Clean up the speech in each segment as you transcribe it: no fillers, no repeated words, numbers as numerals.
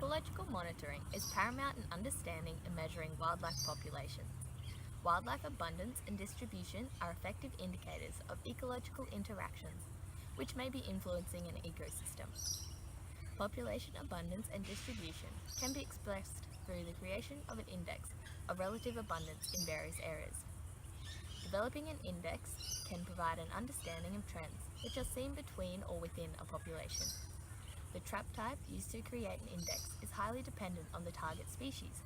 Ecological monitoring is paramount in understanding and measuring wildlife populations. Wildlife abundance and distribution are effective indicators of ecological interactions, which may be influencing an ecosystem. Population abundance and distribution can be expressed through the creation of an index of relative abundance in various areas. Developing an index can provide an understanding of trends which are seen between or within a population. The trap type used to create an index is highly dependent on the target species.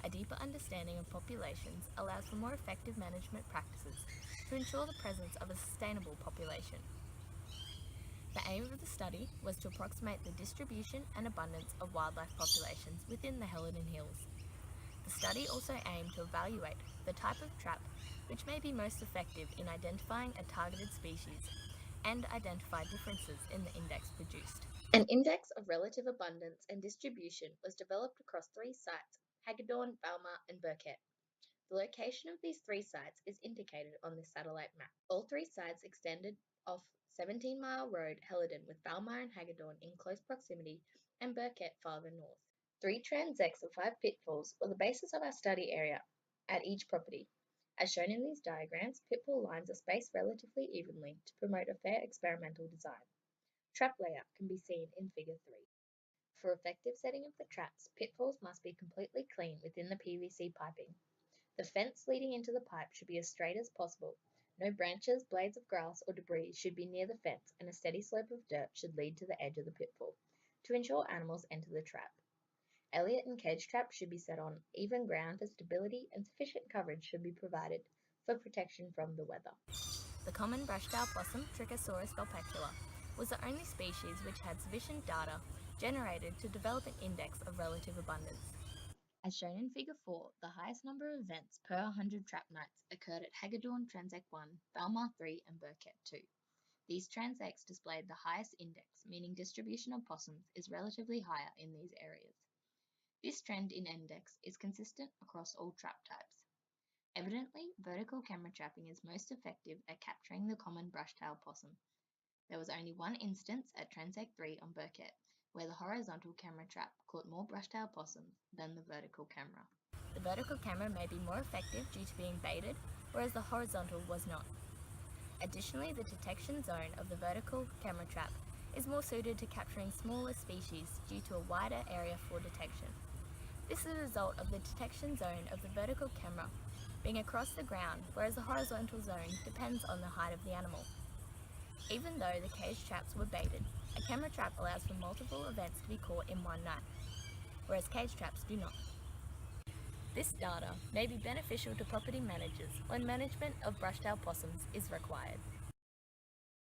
A deeper understanding of populations allows for more effective management practices to ensure the presence of a sustainable population. The aim of the study was to approximate the distribution and abundance of wildlife populations within the Helidon Hills. The study also aimed to evaluate the type of trap which may be most effective in identifying a targeted species and identify differences in the index produced. An index of relative abundance and distribution was developed across 3 sites, Hagedorn, Valmar and Burkett. The location of these 3 sites is indicated on this satellite map. All 3 sites extended off 17-mile road Helidon with Valmar and Hagedorn in close proximity and Burkett farther north. 3 transects of 5 pitfalls were the basis of our study area at each property. As shown in these diagrams, pitfall lines are spaced relatively evenly to promote a fair experimental design. Trap layout can be seen in Figure 3. For effective setting of the traps, pitfalls must be completely clean within the PVC piping. The fence leading into the pipe should be as straight as possible. No branches, blades of grass, or debris should be near the fence, and a steady slope of dirt should lead to the edge of the pitfall to ensure animals enter the trap. Elliott and cage traps should be set on even ground for stability, and sufficient coverage should be provided for protection from the weather. The common brush-tailed possum, Trichosaurus vulpecula, was the only species which had sufficient data generated to develop an index of relative abundance. As shown in Figure 4, the highest number of events per 100 trap nights occurred at Hagedorn Transect 1, Valmar 3 and Burkett 2. These transects displayed the highest index, meaning distribution of possums is relatively higher in these areas. This trend in index is consistent across all trap types. Evidently, vertical camera trapping is most effective at capturing the common brush-tailed possum. There was only one instance at Transect 3 on Burkett, where the horizontal camera trap caught more brush-tailed possums than the vertical camera. The vertical camera may be more effective due to being baited, whereas the horizontal was not. Additionally, the detection zone of the vertical camera trap is more suited to capturing smaller species due to a wider area for detection. This is a result of the detection zone of the vertical camera being across the ground, whereas the horizontal zone depends on the height of the animal. Even though the cage traps were baited, a camera trap allows for multiple events to be caught in one night, whereas cage traps do not. This data may be beneficial to property managers when management of brush-tailed possums is required.